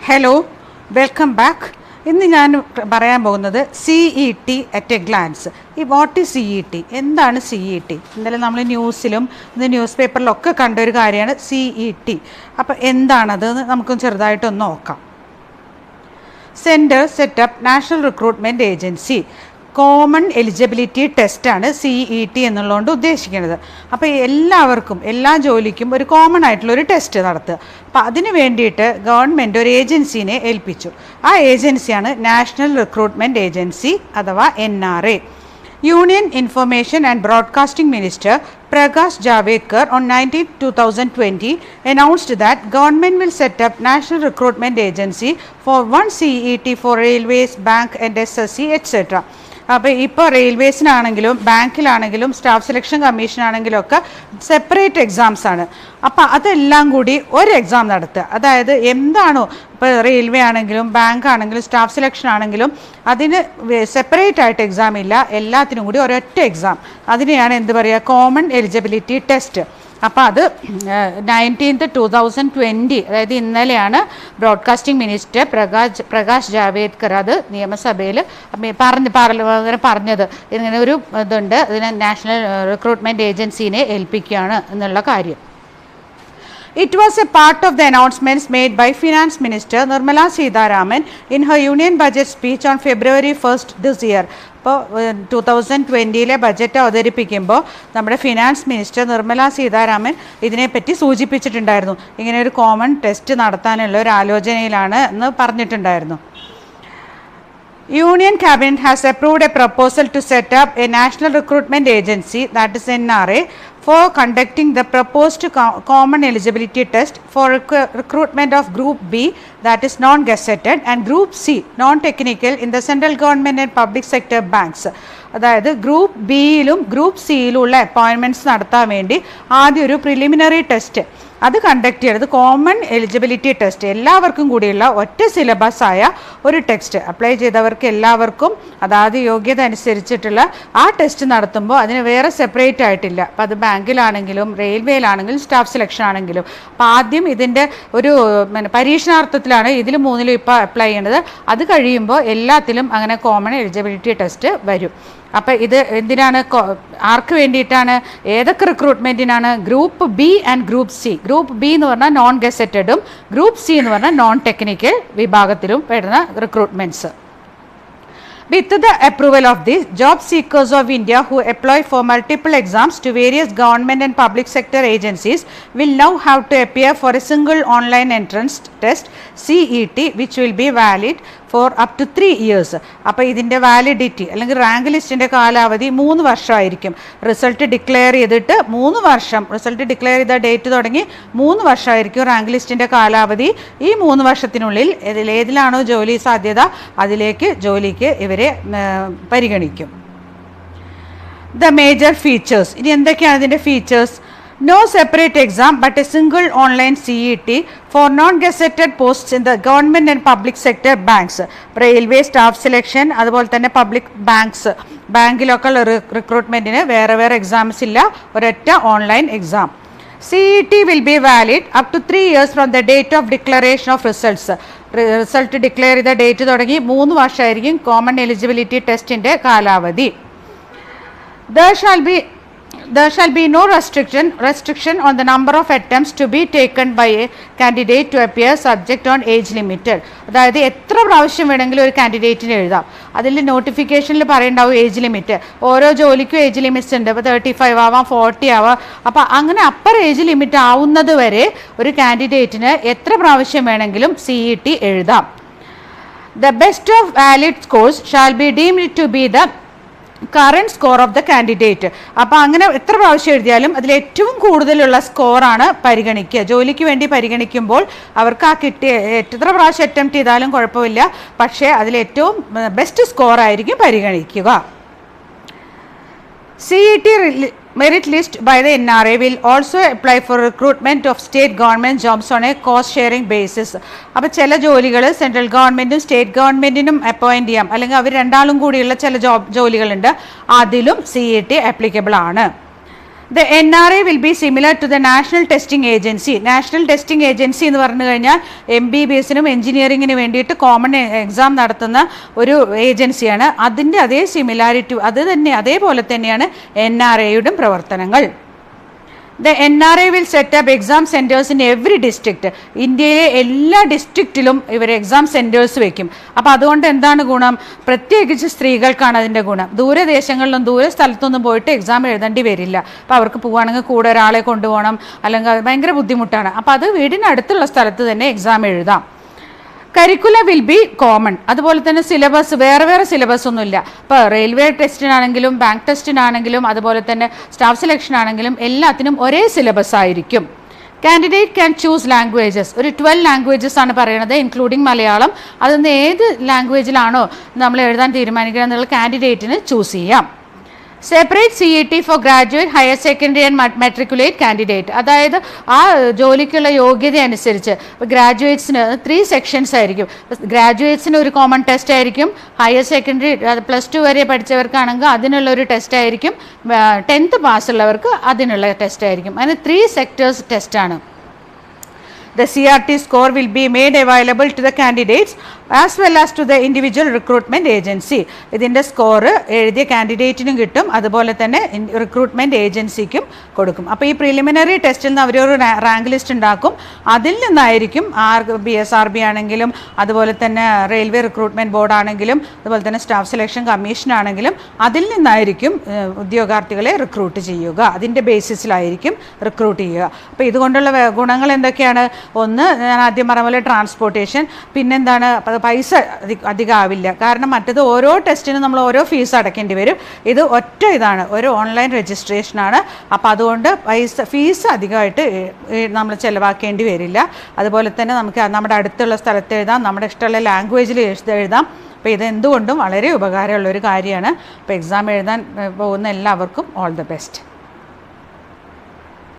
Hello, welcome back. ഇന്ന് ഞാൻ പറയാൻ പോകുന്നത് CET അറ്റ് എ ഗ്ലാൻസ്. ഈ വാട്ട് ഈസ് CET, എന്താണ് CET? ഇന്നലെ നമ്മൾ ന്യൂസിലും ഇന്ന് ന്യൂസ് പേപ്പറിലൊക്കെ കണ്ട ഒരു കാര്യമാണ് CET. അപ്പോൾ എന്താണത് നമുക്കൊന്ന് ചെറുതായിട്ടൊന്ന് നോക്കാം. Centre setup national recruitment agency common eligibility ടെസ്റ്റാണ് CET എന്നുള്ളതുകൊണ്ട് ഉദ്ദേശിക്കുന്നത്. അപ്പോൾ എല്ലാവർക്കും എല്ലാ ജോലിക്കും ഒരു കോമൺ ആയിട്ടുള്ളൊരു ടെസ്റ്റ് നടത്തുക. അപ്പോൾ അതിന് വേണ്ടിയിട്ട് ഗവൺമെൻറ് ഒരു ഏജൻസിനെ ഏൽപ്പിച്ചു. ആ ഏജൻസിയാണ് നാഷണൽ റിക്രൂട്ട്മെൻറ്റ് ഏജൻസി അഥവാ NRA. Union Information and Broadcasting Minister Prakash Javadekar on 19th 2020 announced that government will set up National Recruitment Agency for one CET for railways, bank and SSC etc. അപ്പോൾ ഇപ്പോൾ റെയിൽവേസിനാണെങ്കിലും ബാങ്കിലാണെങ്കിലും staff selection കമ്മീഷനാണെങ്കിലും ഒക്കെ separate exams ആണ്. അപ്പോൾ അതെല്ലാം കൂടി ഒരു exam നടത്തുക. അതായത് എന്താണോ ഇപ്പോൾ റെയിൽവേ ആണെങ്കിലും ബാങ്ക് ആണെങ്കിലും സ്റ്റാഫ് സെലക്ഷൻ ആണെങ്കിലും അതിന് സെപ്പറേറ്റ് ആയിട്ട് എക്സാം ഇല്ല, എല്ലാത്തിനും കൂടി ഒരൊറ്റ എക്സാം. അതിനെയാണ് എന്ത് പറയുക, കോമൺ എലിജിബിലിറ്റി ടെസ്റ്റ്. അപ്പോൾ അത് 19th 2020, അതായത് ഇന്നലെയാണ് ബ്രോഡ്കാസ്റ്റിംഗ് മിനിസ്റ്റർ പ്രകാശ് ജാവേദ്കർ അത് നിയമസഭയിൽ പറഞ്ഞത്. ഇങ്ങനെ ഒരു ഇതുണ്ട്, ഇതിന് നാഷണൽ റിക്രൂട്ട്മെൻറ്റ് ഏജൻസിനെ ഏൽപ്പിക്കുകയാണ് എന്നുള്ള കാര്യം. It was a part of the announcements made by Finance Minister Nirmala Sitharaman in her Union Budget speech on February 1st this year. ഇപ്പോൾ 2020 ബജറ്റ് അവതരിപ്പിക്കുമ്പോൾ നമ്മുടെ ഫിനാൻസ് മിനിസ്റ്റർ നിർമ്മല സീതാരാമൻ ഇതിനെപ്പറ്റി സൂചിപ്പിച്ചിട്ടുണ്ടായിരുന്നു. ഇങ്ങനെ ഒരു കോമൺ ടെസ്റ്റ് നടത്താനുള്ള ഒരു ആലോചനയിലാണ് എന്ന് പറഞ്ഞിട്ടുണ്ടായിരുന്നു. Union Cabinet has approved a proposal to set up a National Recruitment Agency, that is NRA, for conducting the proposed common eligibility test for recruitment of Group B, that is non-gazetted, and Group C, non-technical, in the central government and public sector banks. അതായത് group ബിയിലും group സിയിലുള്ള appointments നടത്താൻ വേണ്ടി ആദ്യം ഒരു preliminary test അത് conduct ചെയ്തത് common eligibility test, എല്ലാവർക്കും കൂടിയുള്ള ഒറ്റ സിലബസായ ഒരു ടെക്സ്റ്റ് അപ്ലൈ ചെയ്തവർക്ക് എല്ലാവർക്കും അതായത് യോഗ്യത അനുസരിച്ചിട്ടുള്ള ആ ടെസ്റ്റ് നടത്തുമ്പോൾ അതിന് വേറെ സെപ്പറേറ്റ് ആയിട്ടില്ല. അപ്പോൾ അത് ബാങ്കിലാണെങ്കിലും റെയിൽവേയിലാണെങ്കിലും സ്റ്റാഫ് സെലക്ഷൻ ആണെങ്കിലും. അപ്പോൾ ആദ്യം ഇതിൻ്റെ ഒരു പരീക്ഷണാർത്ഥത്തിലാണ് ഇതിൽ മൂന്നിലും ഇപ്പോൾ അപ്ലൈ ചെയ്യേണ്ടത്. അത് കഴിയുമ്പോൾ എല്ലാത്തിലും അങ്ങനെ കോമൺ എലിജിബിലിറ്റി ടെസ്റ്റ് വരും. അപ്പോൾ ഇത് എന്തിനാണ്, ആർക്ക് വേണ്ടിയിട്ടാണ്, ഏതൊക്കെ റിക്രൂട്ട്മെൻറ്റിനാണ്? Group B and group C. Group B എന്ന് പറഞ്ഞാൽ നോൺ ഗസറ്റഡും ഗ്രൂപ്പ് സി എന്ന് പറഞ്ഞാൽ നോൺ ടെക്നിക്കൽ വിഭാഗത്തിലും വരുന്ന recruitments. With the approval of this, job seekers of India who apply for multiple exams to various government and public sector agencies will now have to appear for a single online entrance test CET, which will be valid for up to 3 years. അപ്പോൾ ഇതിൻ്റെ validity അല്ലെങ്കിൽ rank ലിസ്റ്റിൻ്റെ കാലാവധി 3 വർഷമായിരിക്കും. Result declare ചെയ്തിട്ട് 3 വർഷം, result declare ചെയ്ത date തുടങ്ങി 3 വർഷമായിരിക്കും rank ലിസ്റ്റിൻ്റെ കാലാവധി. ഈ 3 വർഷത്തിനുള്ളിൽ ഏതിലാണോ ജോലി സാധ്യത അതിലേക്ക് ജോലിക്ക് ഇവരെ പരിഗണിക്കും. ദ മേജർ ഫീച്ചേഴ്സ്, ഇനി എന്തൊക്കെയാണ് ഇതിൻ്റെ features? No separate exam but a single online CET for non-gazetted posts in the government and public sector banks. Railway staff selection അതുപോലെ തന്നെ പബ്ലിക് ബാങ്ക്സ്, ബാങ്കിലൊക്കെ റിക്രൂട്ട്മെൻറ്റിന് വേറെ വേറെ എക്സാംസ് ഇല്ല, ഒരൊറ്റ online exam. CET will be valid up to 3 years from the date of declaration of results. Result declare ചെയ്ത date തുടങ്ങി 3 വർഷമായിരിക്കും common eligibility ടെസ്റ്റിൻ്റെ കാലാവധി. There shall be no restriction on the number of attempts to be taken by a candidate to appear subject on age limited. അതായത് എത്ര പ്രാവശ്യം വേണമെങ്കിലും ഒരു കാൻഡിഡേറ്റിന് എഴുതാം. അതിൽ നോട്ടിഫിക്കേഷനിൽ പറയണ്ടാവും ഏജ് ലിമിറ്റ്. ഓരോ ജോലിക്കും ഏജ് ലിമിറ്റ്സ് ഉണ്ട്. ഇപ്പോൾ 35 ആവാം, 40 ആവാം. അപ്പോൾ അങ്ങനെ അപ്പർ ഏജ് ലിമിറ്റ് ആവുന്നത് വരെ ഒരു കാൻഡിഡേറ്റിന് എത്ര പ്രാവശ്യം വേണമെങ്കിലും CET എഴുതാം. The best of valid scores shall be deemed to be the current score of the candidate. അപ്പോൾ അങ്ങനെ എത്ര പ്രാവശ്യം എഴുതിയാലും അതിൽ ഏറ്റവും കൂടുതലുള്ള സ്കോറാണ് പരിഗണിക്കുക. ജോലിക്ക് വേണ്ടി പരിഗണിക്കുമ്പോൾ അവർക്ക് ആ കിട്ടിയ എത്ര പ്രാവശ്യം അറ്റംപ്റ്റ് ചെയ്താലും കുഴപ്പമില്ല, പക്ഷേ അതിലേറ്റവും ബെസ്റ്റ് സ്കോറായിരിക്കും പരിഗണിക്കുക. CET merit list by the NRA will also apply for recruitment of state government jobs on a cost sharing basis. അപ്പോൾ ചില ജോലികൾ സെൻട്രൽ ഗവൺമെൻറ്റും സ്റ്റേറ്റ് ഗവൺമെൻറ്റിനും അപ്പോയിൻറ്റ് ചെയ്യാം, അല്ലെങ്കിൽ അവർ രണ്ടാളും കൂടിയുള്ള ചില ജോലികളുണ്ട്, അതിലും CET ആപ്ലിക്കബിൾ ആണ്. The NRA will be similar to the National Testing Agency. National testing agency എന്ന് പറഞ്ഞു കഴിഞ്ഞാൽ MBBSനും എഞ്ചിനീയറിങ്ങിന് വേണ്ടിയിട്ട് കോമൺ എക്സാം നടത്തുന്ന ഒരു ഏജൻസിയാണ്. അതിൻ്റെ അതേ സിമിലാരിറ്റി അതേപോലെ തന്നെയാണ് NRAയുടെ പ്രവർത്തനങ്ങൾ. The NRA will set up exam centers in every district. ഇന്ത്യയിലെ എല്ലാ ഡിസ്ട്രിക്റ്റിലും ഇവർ എക്സാം സെൻറ്റേഴ്സ് വയ്ക്കും. അപ്പോൾ അതുകൊണ്ട് എന്താണ് ഗുണം? പ്രത്യേകിച്ച് സ്ത്രീകൾക്കാണ് അതിൻ്റെ ഗുണം. ദൂരദേശങ്ങളിലും ദൂര സ്ഥലത്തൊന്നും പോയിട്ട് എക്സാം എഴുതേണ്ടി വരില്ല. അപ്പോൾ അവർക്ക് പോവുകയാണെങ്കിൽ കൂടെ ഒരാളെ കൊണ്ടുപോകണം, അല്ലെങ്കിൽ ഭയങ്കര ബുദ്ധിമുട്ടാണ്. അപ്പോൾ അത് വീടിനടുത്തുള്ള സ്ഥലത്ത് തന്നെ എക്സാം എഴുതാം. Curriculum will be common. അതുപോലെ തന്നെ സിലബസ് വേറെ സിലബസ് ഒന്നുമില്ല. ഇപ്പോൾ റെയിൽവേ ടെസ്റ്റിനാണെങ്കിലും ബാങ്ക് ടെസ്റ്റിനാണെങ്കിലും അതുപോലെ തന്നെ സ്റ്റാഫ് സെലക്ഷൻ ആണെങ്കിലും എല്ലാത്തിനും ഒരേ സിലബസ് ആയിരിക്കും. Candidate can choose languages. ഒരു 12 ലാംഗ്വേജസ് ആണ് പറയുന്നത്, ഇൻക്ലൂഡിങ് മലയാളം. അതിൽ ഏത് ലാംഗ്വേജിലാണോ നമ്മൾ എഴുതാൻ തീരുമാനിക്കുക എന്നുള്ള കാൻഡിഡേറ്റിന് ചൂസ് ചെയ്യാം. Separate CET for graduate, higher secondary and matriculate candidate. അതായത് ആ ജോലിക്കുള്ള യോഗ്യത അനുസരിച്ച് ഗ്രാജുവേറ്റ്സിന് 3 സെക്ഷൻസ് ആയിരിക്കും. ഗ്രാജുവേറ്റ്സിന് ഒരു കോമൺ ടെസ്റ്റ് ആയിരിക്കും, ഹയർ സെക്കൻഡറി +2 വരെ പഠിച്ചവർക്കാണെങ്കിൽ അതിനുള്ളൊരു ടെസ്റ്റ് ആയിരിക്കും, 10th പാസ്സുള്ളവർക്ക് അതിനുള്ള ടെസ്റ്റ് ആയിരിക്കും. അങ്ങനെ 3 സെക്ടേഴ്സ് ടെസ്റ്റാണ്. The CRT score will be made available to the candidates as well as to the individual recruitment agency. ഇതിൻ്റെ സ്കോർ എഴുതിയ കാൻഡിഡേറ്റിനും കിട്ടും, അതുപോലെ തന്നെ റിക്രൂട്ട്മെൻറ്റ് ഏജൻസിക്കും കൊടുക്കും. അപ്പോൾ ഈ പ്രിലിമിനറി ടെസ്റ്റിൽ നിന്ന് അവരൊരു റാങ്ക് ലിസ്റ്റ് ഉണ്ടാക്കും. അതിൽ നിന്നായിരിക്കും BSRB ആണെങ്കിലും അതുപോലെ തന്നെ റെയിൽവേ റിക്രൂട്ട്മെൻറ്റ് ബോർഡ് ആണെങ്കിലും അതുപോലെ തന്നെ സ്റ്റാഫ് സെലക്ഷൻ കമ്മീഷൻ ആണെങ്കിലും അതിൽ നിന്നായിരിക്കും ഉദ്യോഗാർത്ഥികളെ റിക്രൂട്ട് ചെയ്യുക. അതിൻ്റെ ബേസിസിലായിരിക്കും റിക്രൂട്ട് ചെയ്യുക. അപ്പോൾ ഇതുകൊണ്ടുള്ള ഗുണങ്ങൾ എന്തൊക്കെയാണ്? ഒന്ന്, ഞാൻ ആദ്യം പറഞ്ഞ പോലെ ട്രാൻസ്പോർട്ടേഷൻ. പിന്നെന്താണ്, പൈസ അധികം ആവില്ല. കാരണം മറ്റത് ഓരോ ടെസ്റ്റിനും നമ്മൾ ഓരോ ഫീസ് അടയ്ക്കേണ്ടി വരും. ഇത് ഇതാണ്, ഒരു ഓൺലൈൻ രജിസ്ട്രേഷനാണ്. അപ്പോൾ അതുകൊണ്ട് ഫീസ് അധികമായിട്ട് നമ്മൾ ചിലവാക്കേണ്ടി വരില്ല. അതുപോലെ തന്നെ നമുക്ക് നമ്മുടെ അടുത്തുള്ള സ്ഥലത്ത് എഴുതാം, നമ്മുടെ ഇഷ്ടമുള്ള ലാംഗ്വേജിൽ എഴുതാം. അപ്പോൾ ഇത് എന്തുകൊണ്ടും വളരെ ഉപകാരമുള്ളൊരു കാര്യമാണ്. അപ്പോൾ എക്സാം എഴുതാൻ പോകുന്ന എല്ലാവർക്കും ഓൾ ദ ബെസ്റ്റ്.